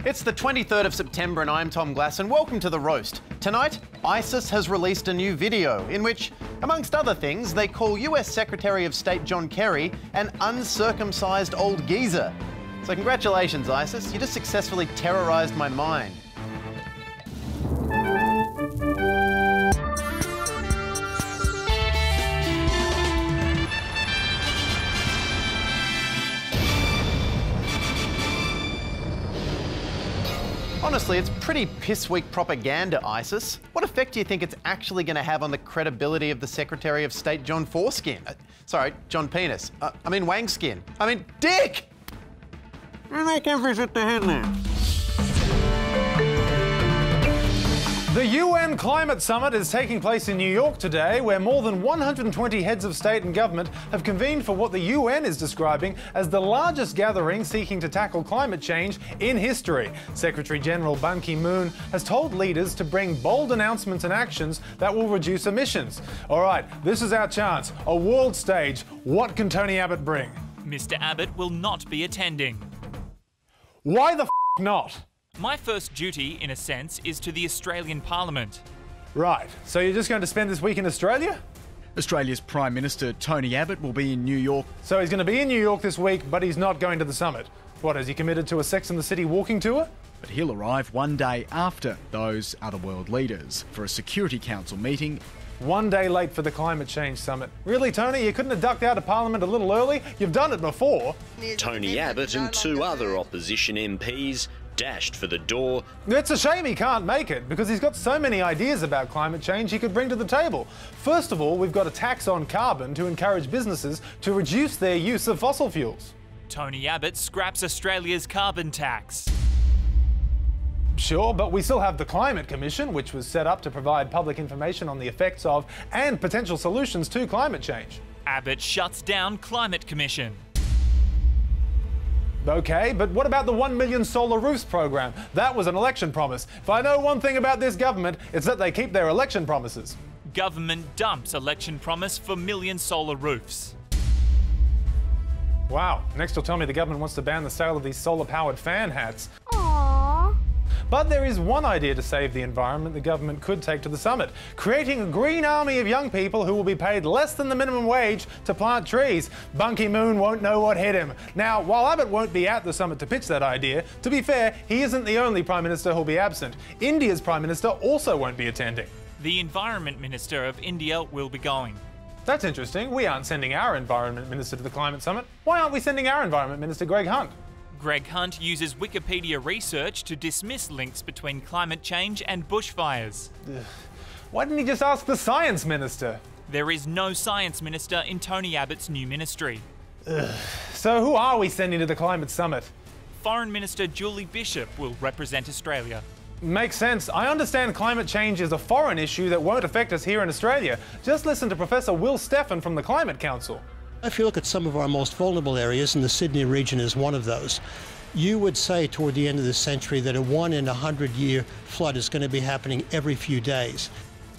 It's the 23rd of September and I'm Tom Glass and welcome to The Roast. Tonight, ISIS has released a new video in which, amongst other things, they call US Secretary of State John Kerry an uncircumcised old geezer. So congratulations, ISIS, you just successfully terrorised my mind. Honestly, it's pretty piss-weak propaganda, ISIS. What effect do you think it's actually going to have on the credibility of the Secretary of State John Foreskin? John Penis. I mean Wangskin. I mean Dick! I can visit the headland. The UN Climate Summit is taking place in New York today, where more than 120 heads of state and government have convened for what the UN is describing as the largest gathering seeking to tackle climate change in history. Secretary General Ban Ki-moon has told leaders to bring bold announcements and actions that will reduce emissions. All right, this is our chance. A world stage. What can Tony Abbott bring? Mr. Abbott will not be attending. Why the f*** not? My first duty, in a sense, is to the Australian Parliament. Right, so you're just going to spend this week in Australia? Australia's Prime Minister Tony Abbott will be in New York. So he's going to be in New York this week, but he's not going to the summit. What, has he committed to a Sex and the City walking tour? But he'll arrive one day after those other world leaders for a Security Council meeting. 1 day late for the climate change summit. Really, Tony? You couldn't have ducked out of Parliament a little early? You've done it before. Tony Abbott and two other opposition MPs dashed for the door. It's a shame he can't make it because he's got so many ideas about climate change he could bring to the table. First of all, we've got a tax on carbon to encourage businesses to reduce their use of fossil fuels. Tony Abbott scraps Australia's carbon tax. Sure, but we still have the Climate Commission, which was set up to provide public information on the effects of and potential solutions to climate change. Abbott shuts down Climate Commission. Okay, but what about the 1 million solar roofs program? That was an election promise. If I know one thing about this government, it's that they keep their election promises. Government dumps election promise for million solar roofs. Wow, next you'll tell me the government wants to ban the sale of these solar-powered fan hats. Aww. But there is one idea to save the environment the government could take to the summit: creating a green army of young people who will be paid less than the minimum wage to plant trees. Ban Ki-moon won't know what hit him. Now, while Abbott won't be at the summit to pitch that idea, to be fair, he isn't the only Prime Minister who'll be absent. India's Prime Minister also won't be attending. The Environment Minister of India will be going. That's interesting. We aren't sending our Environment Minister to the Climate Summit. Why aren't we sending our Environment Minister, Greg Hunt? Greg Hunt uses Wikipedia research to dismiss links between climate change and bushfires. Why didn't he just ask the Science Minister? There is no Science Minister in Tony Abbott's new ministry. So who are we sending to the Climate Summit? Foreign Minister Julie Bishop will represent Australia. Makes sense. I understand climate change is a foreign issue that won't affect us here in Australia. Just listen to Professor Will Steffen from the Climate Council. If you look at some of our most vulnerable areas, and the Sydney region is one of those, you would say toward the end of the century that a 1 in 100-year flood is going to be happening every few days.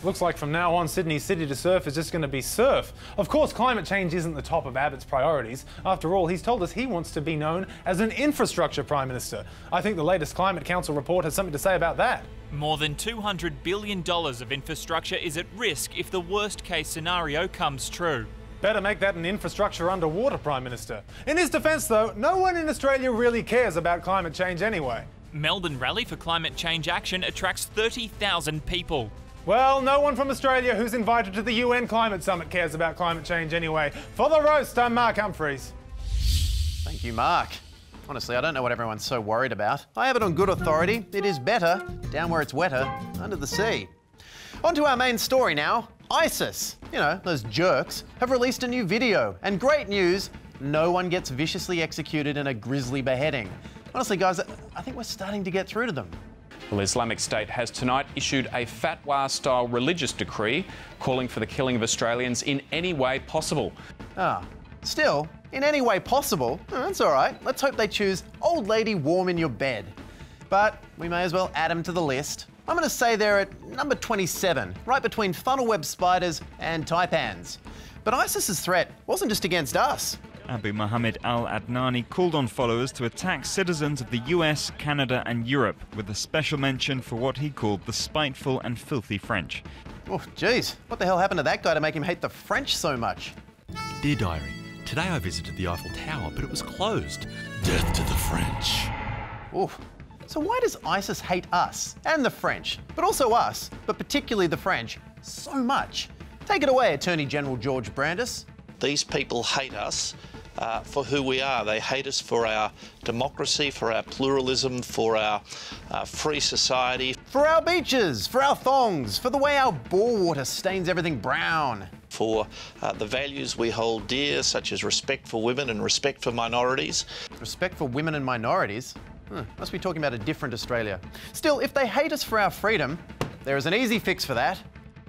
Looks like from now on, Sydney's city to surf is just going to be surf. Of course, climate change isn't the top of Abbott's priorities. After all, he's told us he wants to be known as an infrastructure Prime Minister. I think the latest Climate Council report has something to say about that. More than $200 billion of infrastructure is at risk if the worst-case scenario comes true. Better make that an infrastructure underwater Prime Minister. In his defence, though, no one in Australia really cares about climate change anyway. Melbourne Rally for Climate Change Action attracts 30,000 people. Well, no one from Australia who's invited to the UN Climate Summit cares about climate change anyway. For The Roast, I'm Mark Humphries. Thank you, Mark. Honestly, I don't know what everyone's so worried about. I have it on good authority. It is better, down where it's wetter, under the sea. On to our main story now. ISIS, you know, those jerks, have released a new video. And great news, no one gets viciously executed in a grisly beheading. Honestly, guys, I think we're starting to get through to them. Well, Islamic State has tonight issued a fatwa-style religious decree calling for the killing of Australians in any way possible. Still, in any way possible, that's all right. Let's hope they choose old lady warm in your bed. But we may as well add them to the list. I'm going to say they're at number 27, right between funnel web spiders and taipans. But ISIS's threat wasn't just against us. Abu Mohammed al-Adnani called on followers to attack citizens of the US, Canada and Europe, with a special mention for what he called the spiteful and filthy French. Oh, geez, what the hell happened to that guy to make him hate the French so much? Dear Diary, today I visited the Eiffel Tower, but it was closed. Death to the French. Oof. So why does ISIS hate us and the French, but also us, but particularly the French, so much? Take it away, Attorney General George Brandis. These people hate us for who we are. They hate us for our democracy, for our pluralism, for our free society. For our beaches, for our thongs, for the way our bore water stains everything brown. For the values we hold dear, such as respect for women and respect for minorities. Respect for women and minorities? Must be talking about a different Australia. Still, if they hate us for our freedom, there is an easy fix for that.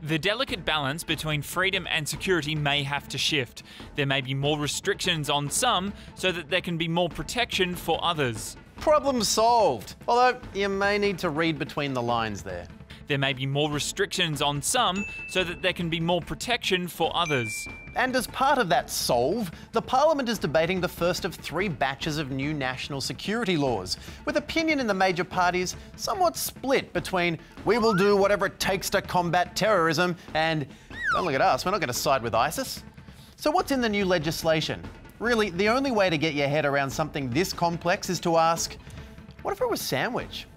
The delicate balance between freedom and security may have to shift. There may be more restrictions on some so that there can be more protection for others. Problem solved. Although, you may need to read between the lines there. There may be more restrictions on some so that there can be more protection for others. And as part of that solve, the Parliament is debating the first of 3 batches of new national security laws, with opinion in the major parties somewhat split between we will do whatever it takes to combat terrorism and don't look at us, we're not going to side with ISIS. So what's in the new legislation? Really, the only way to get your head around something this complex is to ask, what if it was sandwich?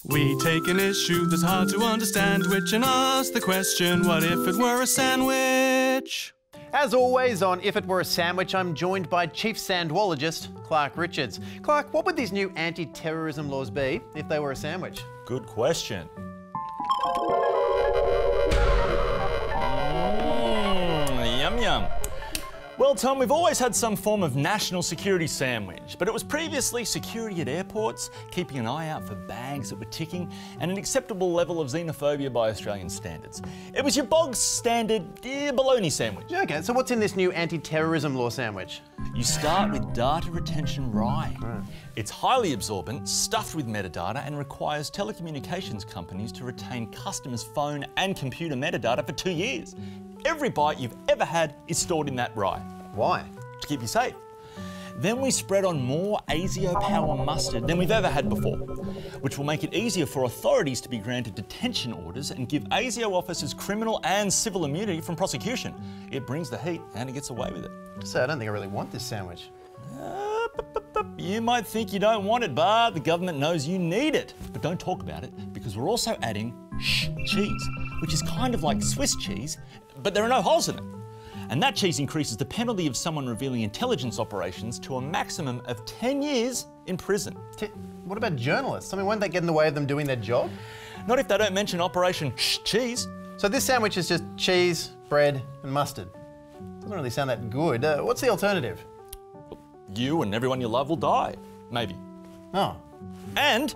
We take an issue that's hard to understand which and ask the question, what if it were a sandwich? As always on If It Were a Sandwich, I'm joined by Chief Sandwologist Clark Richards. Clark, what would these new anti-terrorism laws be if they were a sandwich? Good question. Yum yum. Well, Tom, we've always had some form of national security sandwich, but it was previously security at airports, keeping an eye out for bags that were ticking, and an acceptable level of xenophobia by Australian standards. It was your bog standard bologna sandwich. Okay, so what's in this new anti-terrorism law sandwich? You start with data retention rye. It's highly absorbent, stuffed with metadata, and requires telecommunications companies to retain customers' phone and computer metadata for 2 years. Every bite you've ever had is stored in that rye. Why? To keep you safe. Then we spread on more ASIO power mustard than we've ever had before, which will make it easier for authorities to be granted detention orders and give ASIO officers criminal and civil immunity from prosecution. It brings the heat and it gets away with it. So I don't think I really want this sandwich. You might think you don't want it, but the government knows you need it. But don't talk about it, because we're also adding cheese, which is kind of like Swiss cheese, but there are no holes in it. And that cheese increases the penalty of someone revealing intelligence operations to a maximum of 10 years in prison. What about journalists? I mean, won't that get in the way of them doing their job? Not if they don't mention Operation Cheese. So this sandwich is just cheese, bread and mustard. Doesn't really sound that good. What's the alternative? You and everyone you love will die. Maybe. Oh. And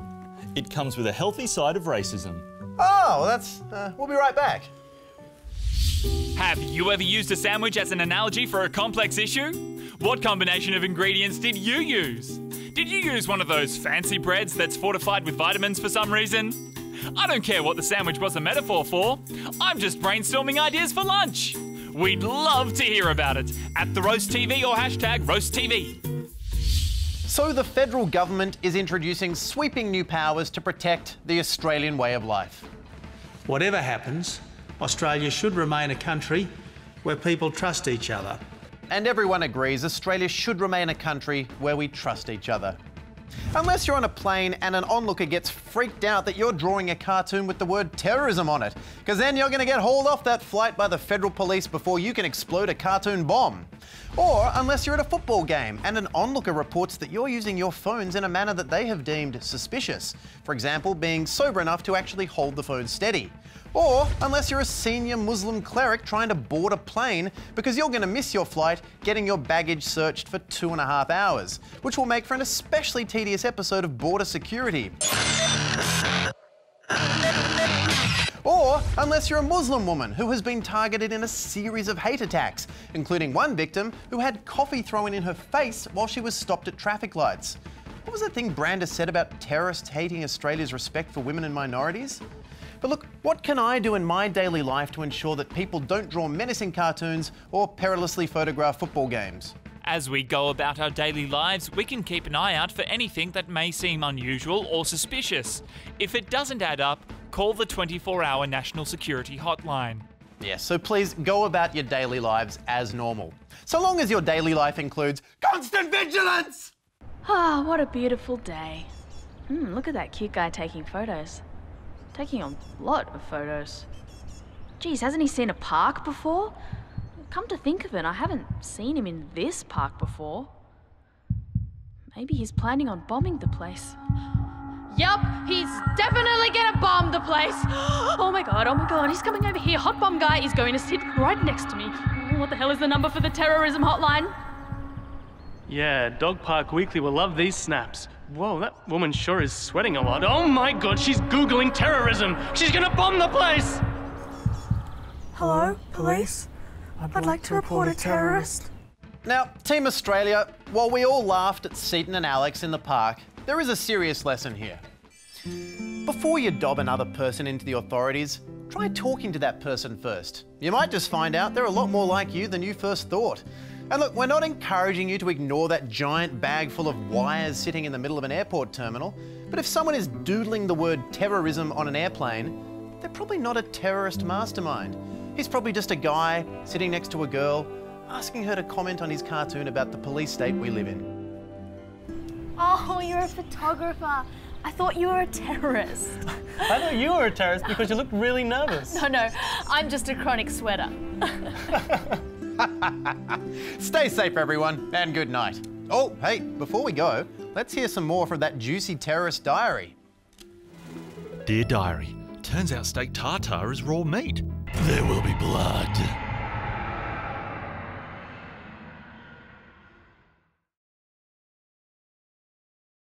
it comes with a healthy side of racism. Oh, well that's... we'll be right back. Have you ever used a sandwich as an analogy for a complex issue? What combination of ingredients did you use? Did you use one of those fancy breads that's fortified with vitamins for some reason? I don't care what the sandwich was a metaphor for. I'm just brainstorming ideas for lunch. We'd love to hear about it at the Roast TV or hashtag RoastTV. So the federal government is introducing sweeping new powers to protect the Australian way of life. Whatever happens, Australia should remain a country where people trust each other. And everyone agrees Australia should remain a country where we trust each other. Unless you're on a plane and an onlooker gets freaked out that you're drawing a cartoon with the word terrorism on it, because then you're going to get hauled off that flight by the federal police before you can explode a cartoon bomb. Or unless you're at a football game and an onlooker reports that you're using your phones in a manner that they have deemed suspicious. For example, being sober enough to actually hold the phone steady. Or unless you're a senior Muslim cleric trying to board a plane because you're going to miss your flight getting your baggage searched for 2.5 hours, which will make for an especially tedious episode of Border Security. Or unless you're a Muslim woman who has been targeted in a series of hate attacks, including one victim who had coffee thrown in her face while she was stopped at traffic lights. What was that thing Brandis said about terrorists hating Australia's respect for women and minorities? But look, what can I do in my daily life to ensure that people don't draw menacing cartoons or perilously photograph football games? As we go about our daily lives, we can keep an eye out for anything that may seem unusual or suspicious. If it doesn't add up, call the 24-hour National Security Hotline. Yes, so please go about your daily lives as normal. So long as your daily life includes constant vigilance! Ah, what a beautiful day. Look at that cute guy taking photos. Taking a lot of photos. Geez, hasn't he seen a park before? Come to think of it, I haven't seen him in this park before. Maybe he's planning on bombing the place. Yup, he's definitely gonna bomb the place. Oh my god, he's coming over here. Hot bomb guy is going to sit right next to me. What the hell is the number for the terrorism hotline? Yeah, Dog Park Weekly will love these snaps. Whoa, that woman sure is sweating a lot. Oh my god, she's Googling terrorism. She's gonna bomb the place. Hello, police? I'd like to report a terrorist. Now, Team Australia, while we all laughed at Seaton and Alex in the park, there is a serious lesson here. Before you dob another person into the authorities, try talking to that person first. You might just find out they're a lot more like you than you first thought. And look, we're not encouraging you to ignore that giant bag full of wires sitting in the middle of an airport terminal, but if someone is doodling the word terrorism on an airplane, they're probably not a terrorist mastermind. He's probably just a guy sitting next to a girl, asking her to comment on his cartoon about the police state we live in. Oh, you're a photographer. I thought you were a terrorist. I thought you were a terrorist because you looked really nervous. No, I'm just a chronic sweater. Stay safe, everyone, and good night. Oh, hey, before we go, let's hear some more from that juicy terrorist diary. Dear Diary, turns out steak tartare is raw meat. There will be blood.